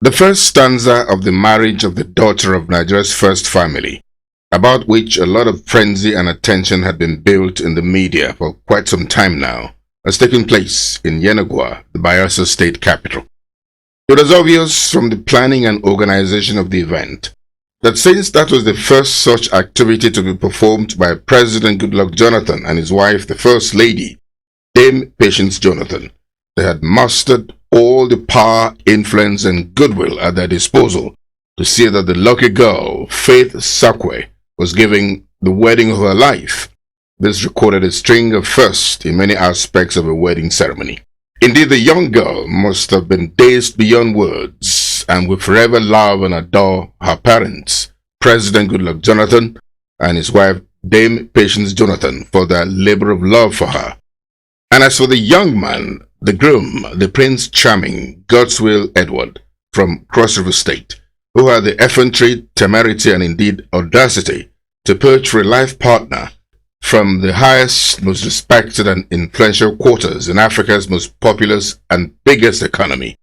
The first stanza of the marriage of the daughter of Nigeria's first family, about which a lot of frenzy and attention had been built in the media for quite some time now, has taken place in Yenagoa, the Bayelsa state capital. It was obvious from the planning and organization of the event that since that was the first such activity to be performed by President Goodluck Jonathan and his wife, the First Lady, Dame Patience Jonathan, they had mastered all the power, influence, and goodwill at their disposal to see that the lucky girl, Faith Sakwe, was giving the wedding of her life. This recorded a string of firsts in many aspects of a wedding ceremony. Indeed, the young girl must have been dazed beyond words and will forever love and adore her parents, President Goodluck Jonathan and his wife, Dame Patience Jonathan, for their labor of love for her. And as for the young man, the groom, the Prince Charming, Godswill Edward, from Cross River State, who had the effrontery, temerity, and indeed audacity to perch for a life partner from the highest, most respected and influential quarters in Africa's most populous and biggest economy.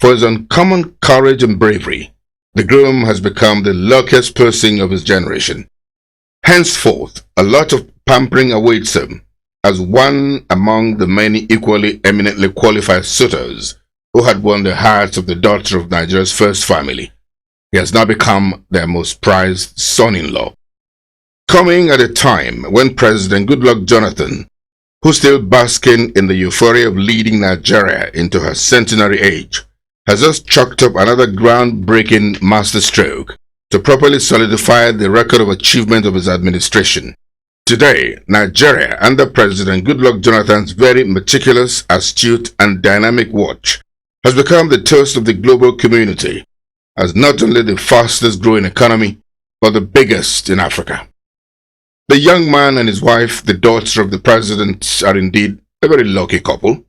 For his uncommon courage and bravery, the groom has become the luckiest person of his generation. Henceforth, a lot of pampering awaits him as one among the many equally eminently qualified suitors who had won the hearts of the daughter of Nigeria's first family. He has now become their most prized son-in-law. Coming at a time when President Goodluck Jonathan, who's still basking in the euphoria of leading Nigeria into her centenary age, has just chalked up another groundbreaking masterstroke to properly solidify the record of achievement of his administration. Today, Nigeria, under President Goodluck Jonathan's very meticulous, astute, and dynamic watch, has become the toast of the global community as not only the fastest growing economy, but the biggest in Africa. The young man and his wife, the daughter of the president, are indeed a very lucky couple.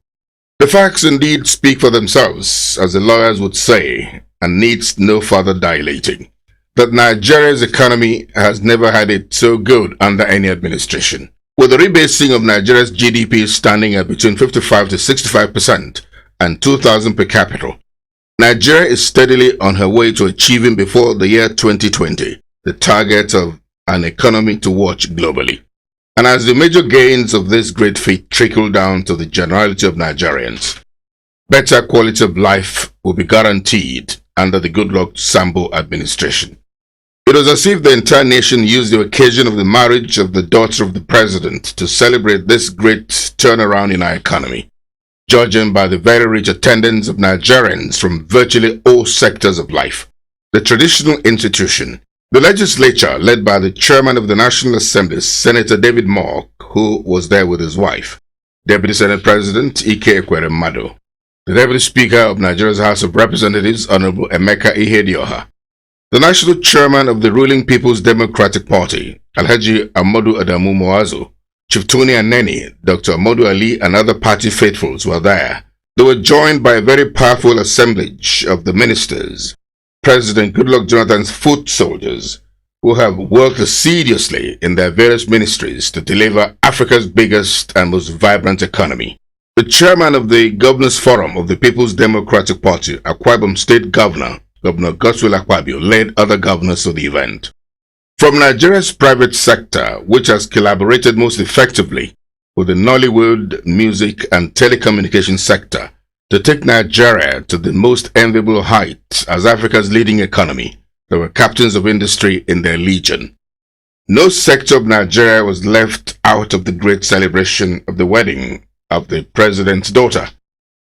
The facts indeed speak for themselves, as the lawyers would say, and needs no further dilating, that Nigeria's economy has never had it so good under any administration. With the rebasing of Nigeria's GDP standing at between 55 to 65% and 2,000 per capita, Nigeria is steadily on her way to achieving before the year 2020 the target of an economy to watch globally. And as the major gains of this great feat trickle down to the generality of Nigerians, better quality of life will be guaranteed under the Goodluck Sambo administration. It was as if the entire nation used the occasion of the marriage of the daughter of the president to celebrate this great turnaround in our economy, judging by the very rich attendance of Nigerians from virtually all sectors of life. The traditional institution, the legislature, led by the chairman of the National Assembly, Senator David Mock, who was there with his wife, Deputy Senate President Ike Ekweremadu, the Deputy Speaker of Nigeria's House of Representatives, Honorable Emeka Ihedioha, the National Chairman of the ruling People's Democratic Party, Alhaji Amodu Adamu Moazu, Chief Tony Aneni, Dr. Amodu Ali, and other party faithfuls were there. They were joined by a very powerful assemblage of the ministers, President Goodluck Jonathan's foot soldiers, who have worked assiduously in their various ministries to deliver Africa's biggest and most vibrant economy. The chairman of the Governors Forum of the People's Democratic Party, Akwa Ibom State Governor, Governor Godswill Akpabio, led other governors to the event. From Nigeria's private sector, which has collaborated most effectively with the Nollywood, music, and telecommunications sector to take Nigeria to the most enviable heights as Africa's leading economy, there were captains of industry in their legion. No sector of Nigeria was left out of the great celebration of the wedding of the president's daughter.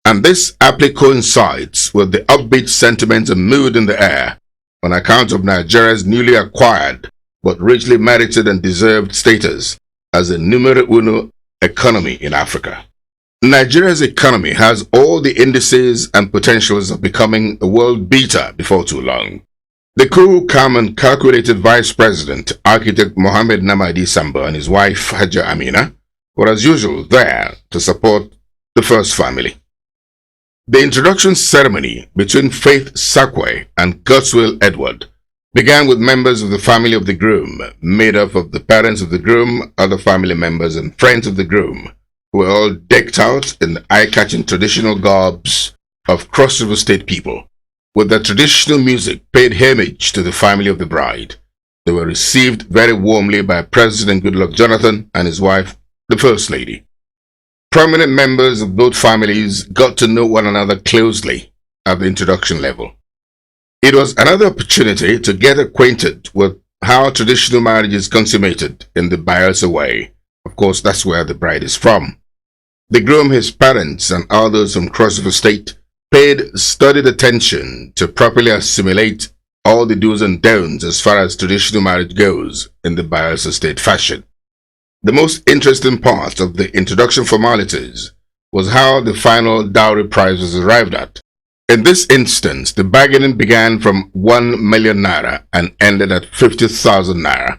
And this aptly coincides with the upbeat sentiment and mood in the air on account of Nigeria's newly acquired but richly merited and deserved status as a numero uno economy in Africa. Nigeria's economy has all the indices and potentials of becoming a world beater before too long. The cool, calm, and calculated Vice President, Architect Mohammed Namadi Sambo, and his wife, Haja Amina, were as usual there to support the first family. The introduction ceremony between Faith Sakwe and Godswill Edward began with members of the family of the groom, made up of the parents of the groom, other family members, and friends of the groom, who were all decked out in the eye-catching traditional garbs of Cross River State people. with the traditional music, paid homage to the family of the bride. They were received very warmly by President Goodluck Jonathan and his wife, the First Lady. Prominent members of both families got to know one another closely at the introduction level. It was another opportunity to get acquainted with how traditional marriage is consummated in the Bayelsa way. Of course, that's where the bride is from. The groom, his parents, and others from Cross River State paid studied attention to properly assimilate all the do's and don'ts as far as traditional marriage goes in the Bayelsa State fashion. The most interesting part of the introduction formalities was how the final dowry price was arrived at. In this instance, the bargaining began from 1 million naira and ended at 50,000 naira.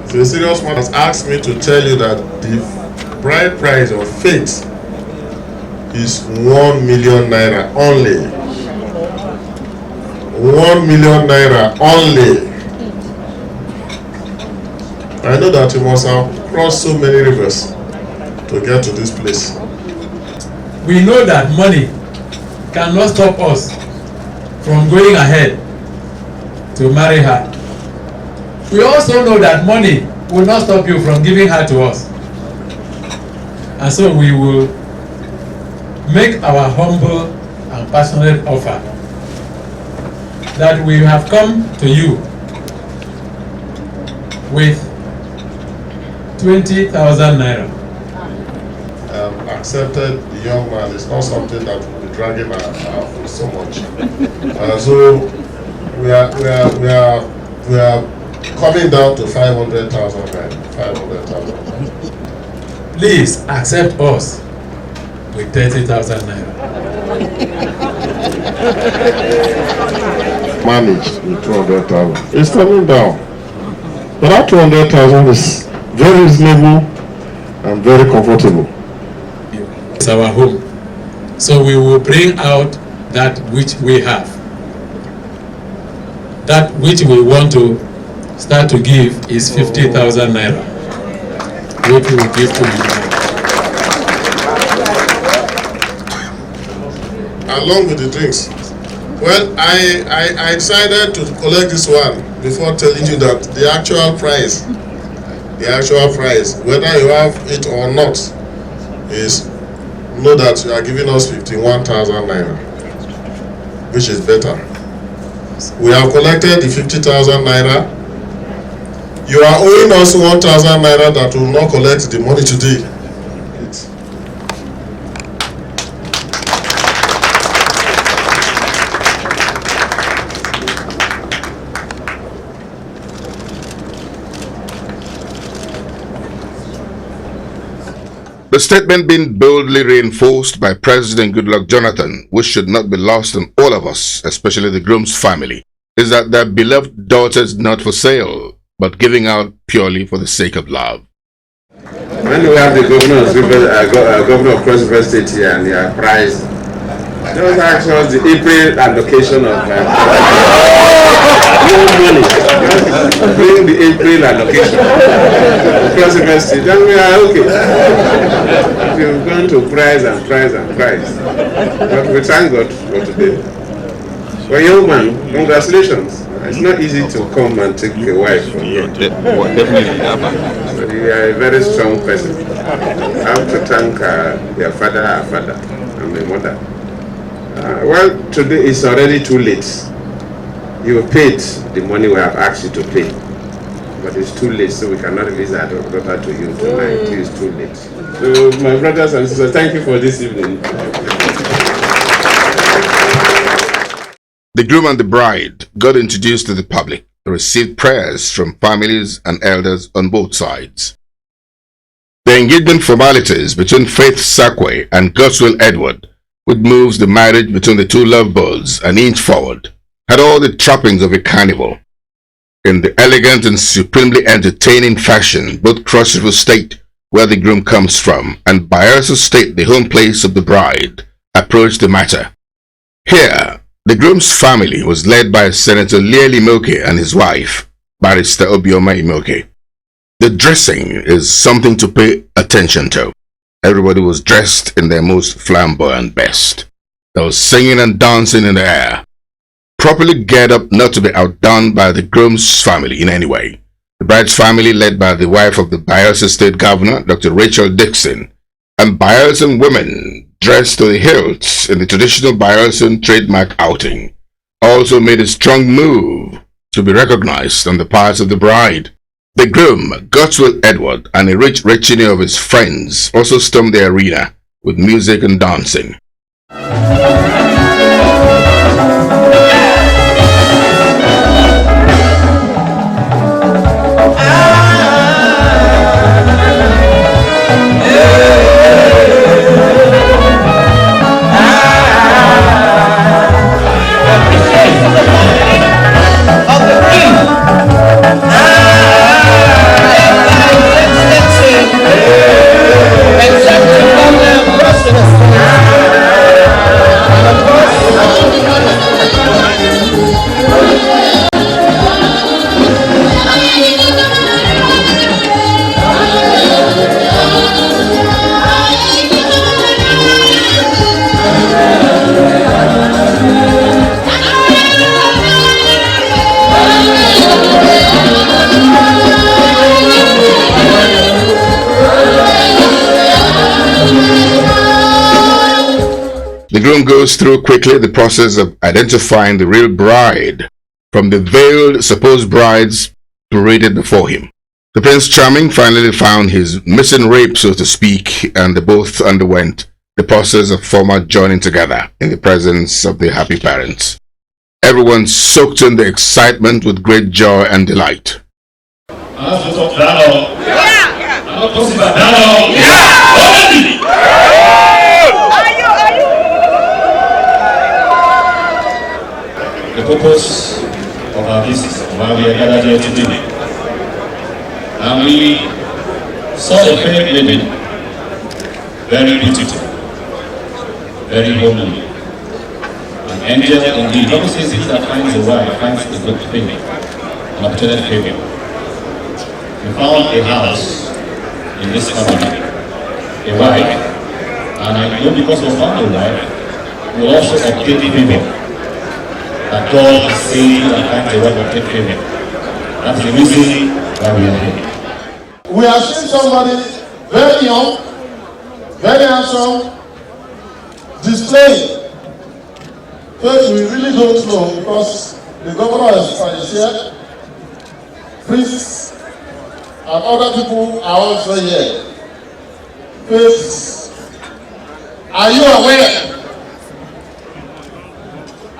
The serious man has asked me to tell you that the bride price of Faith is 1 million naira only. 1 million naira only. I know that you must have crossed so many rivers to get to this place. We know that money cannot stop us from going ahead to marry her. We also know that money will not stop you from giving her to us. And so we will make our humble and passionate offer that we have come to you with 20,000 naira. Accepted the young man. It's not something that will be dragging our foot so much. So we are coming down to 500,000 naira. 500,000. Please accept us with 30,000 naira. Managed with 200,000. It's coming down. But that 200,000 is very reasonable and very comfortable. It's our home. So we will bring out that which we have. That which we want to start to give is 50,000 naira, which we will give to you. Along with the drinks. Well, I decided to collect this one before telling you that the actual price, whether you have it or not, is know that you are giving us 51,000 naira, which is better. We have collected the 50,000 naira. You are owing us 1,000 naira that will not collect the money today. The statement being boldly reinforced by President Goodluck Jonathan, which should not be lost on all of us, especially the groom's family, is that their beloved daughter is not for sale, but giving out purely for the sake of love. When we have the governor of Cross River State here and their prize, just ask us the April allocation of no money. Just bring the April allocation of Cross River State, then we are okay. We've gone to prize. But we thank God for today. For a young man, congratulations. It's not easy to come and take a wife from here. Definitely. So you are a very strong person. I have to thank your father, our father, and my mother. Well, today is already too late. You paid the money we have asked you to pay. But it's too late, so we cannot release our daughter to you tonight. It is too late. So, my brothers and sisters, thank you for this evening. The groom and the bride got introduced to the public, received prayers from families and elders on both sides. The engagement formalities between Faith Sakwe and Godswill Edward, which moves the marriage between the two lovebirds an inch forward, had all the trappings of a carnival. In the elegant and supremely entertaining fashion, both Cross River State, where the groom comes from, and Bayelsa State, the home place of the bride, approached the matter. Here, the groom's family was led by Senator Leah Imoke and his wife, Barrister Obioma Imoke. The dressing is something to pay attention to. Everybody was dressed in their most flamboyant best. There was singing and dancing in the air. Properly geared up not to be outdone by the groom's family in any way. The bride's family, led by the wife of the Bayelsa State Governor, Dr. Rachel Dixon, and Bayelsan women dressed to the hilt in the traditional Bayelsan trademark outing, also made a strong move to be recognized on the part of the bride. The groom, Godswill Edward, and a rich rechini of his friends also stormed the arena with music and dancing. The groom goes through quickly the process of identifying the real bride from the veiled supposed brides paraded before him. The Prince Charming finally found his missing rib, so to speak, and they both underwent the process of formal joining together in the presence of the happy parents. Everyone soaked in the excitement with great joy and delight. The purpose of our visit, while we are gathered here today, and we saw a fair lady, very beautiful, very homely, an angel indeed. Bible says he that finds a wife finds a good favor, an obtained favor. We found a house in this family, a wife, and I know because we found a wife, we also obtained favor. That God is saying and finds a way of taking favor. That's the reason why we are here. We have seen somebody very young, very handsome, displaying faith we really don't know because the governor is here, priests, and other people are also here. Faith, are you aware?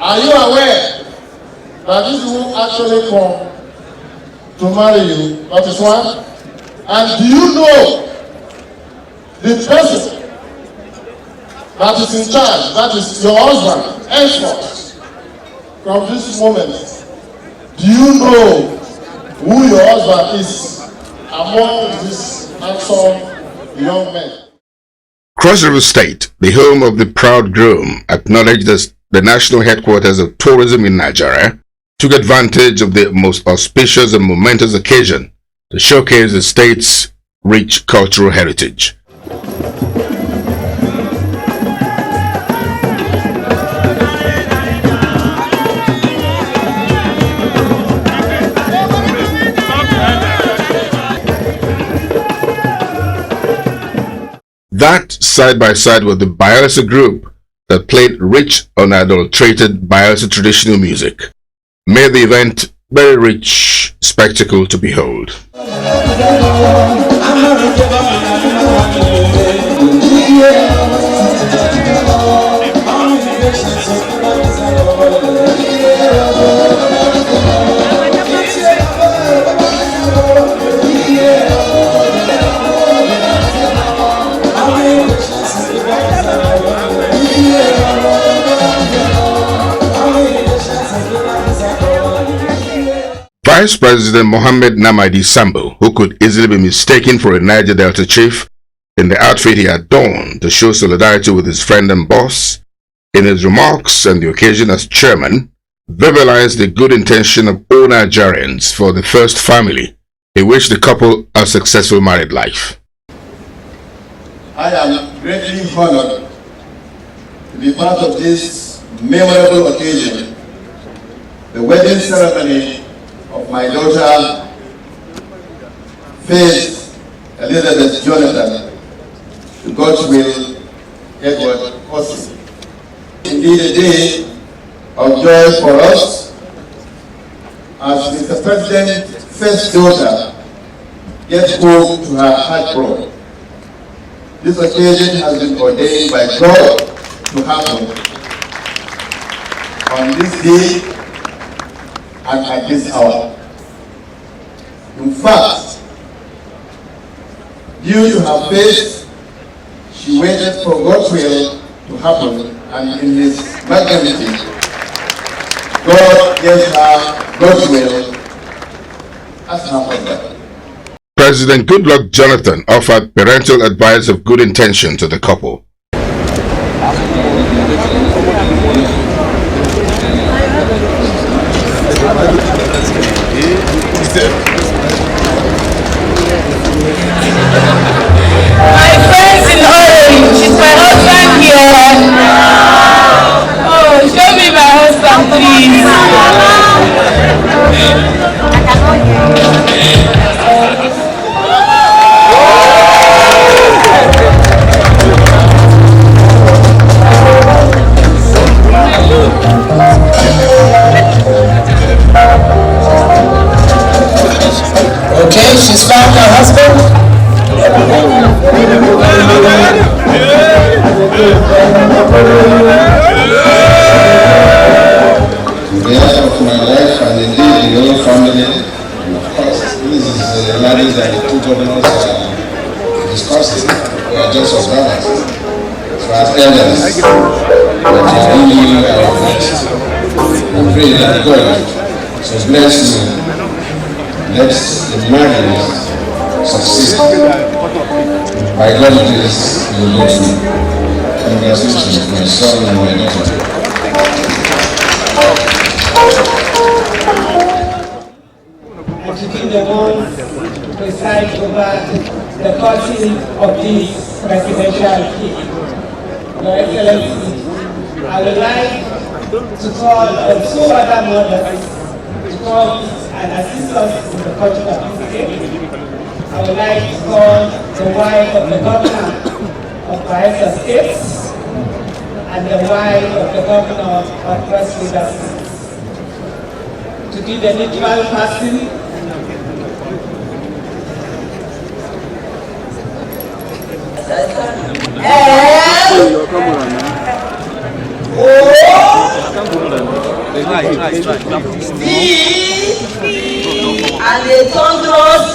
Are you aware that this will actually come to marry you? That is one. And do you know the person that is in charge, that is your husband, henceforth, from this moment? Do you know who your husband is among these handsome young men? Cross River State, the home of the proud groom, acknowledged as the national headquarters of tourism in Nigeria, took advantage of the most auspicious and momentous occasion to showcase the state's rich cultural heritage. That, side by side with the Bayelsa group that played rich, unadulterated Bayelsa traditional music, made the event very rich spectacle to behold. Vice President Mohammed Namadi Sambo, who could easily be mistaken for a Niger Delta chief in the outfit he adorned to show solidarity with his friend and boss, in his remarks on the occasion as chairman, verbalized the good intention of all Nigerians for the first family. He wished the couple a successful married life. I am greatly honored to be part of this memorable occasion, the wedding ceremony of my daughter, Faith Elizabeth Jonathan, to God's will, Edward Hossey. Indeed a day of joy for us as Mr. President's first daughter gets home to her heartbroken. This occasion has been ordained by God to happen on this day and at this hour. In fact, due to her faith, she waited for God's will to happen, and in His magnanimity, God gave her God's will as her husband. President Goodluck Jonathan offered parental advice of good intention to the couple. My friends in orange, is my husband here? Oh, show me my husband, please. Okay, she's found her husband. On behalf of my wife and indeed the whole family, and of course, this is the matters that the two governors are discussing. We are just observers. So as elders, we are giving you our best. We pray that God should bless you. Let the marriage succeed. By God's grace, you will go through. Congratulations, my son and my daughter. And to be the ones to preside over the cutting of this presidential cake. Your Excellency, I would like to call on two other mothers to come and assist us in the cutting of this cake. I would like to call the wife of the governor of Parental State and the wife of the governor of Cross River State to do the ritual fasting. And the thunderous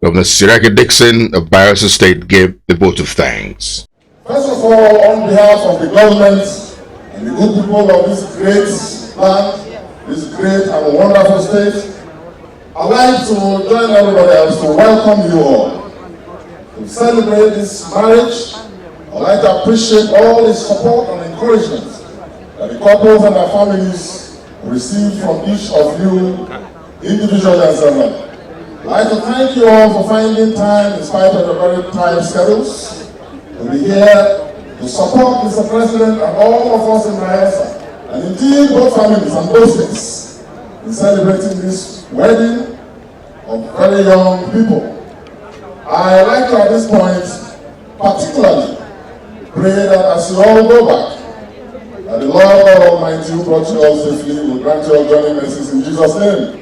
Governor Siraki Dixon of Bayelsa State gave the vote of thanks. First of all, on behalf of the government and the good people of this great land, this great and wonderful state, I'd like to join everybody else to welcome you all to celebrate this marriage. I'd like to appreciate all the support and encouragement that the couples and their families receive from each of you individually and separately. I'd like to thank you all for finding time in spite of the very tight schedules to be here to support Mr. President and all of us in Bayelsa, and indeed both families and both states in celebrating this wedding of very young people. I'd like to at this point particularly pray that as you all go back, that the Lord God Almighty who brought you all safely will grant you all journey mercies in Jesus' name.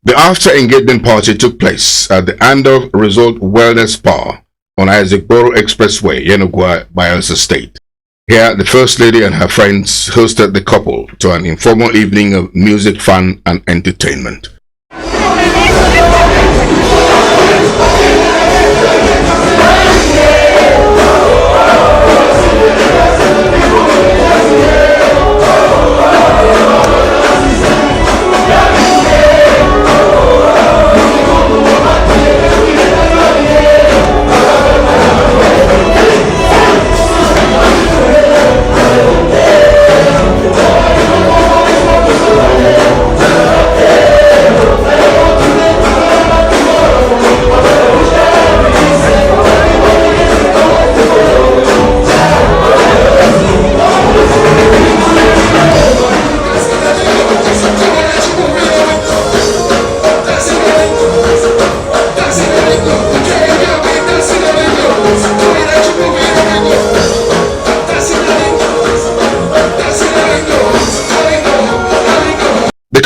The after-engagement party took place at the Andor Resort Wellness Spa on Isaac Boro Expressway, Yenogwa, Bayelsa State. Here, the First Lady and her friends hosted the couple to an informal evening of music, fun, and entertainment.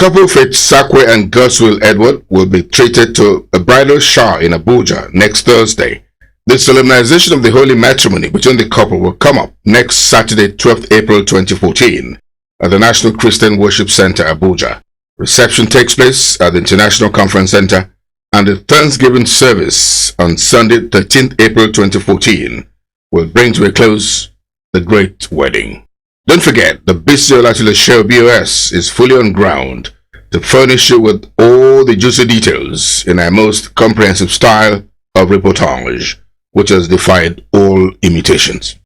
couple Faith Sakwe and Goswill Edward will be treated to a bridal shower in Abuja next Thursday. The solemnization of the holy matrimony between the couple will come up next Saturday, 12th April 2014 at the National Christian Worship Center, Abuja. Reception takes place at the International Conference Center, and the Thanksgiving service on Sunday, 13th April 2014 will bring to a close the great wedding. Don't forget, the BC Olatile Show BOS is fully on ground to furnish you with all the juicy details in our most comprehensive style of reportage, which has defied all imitations.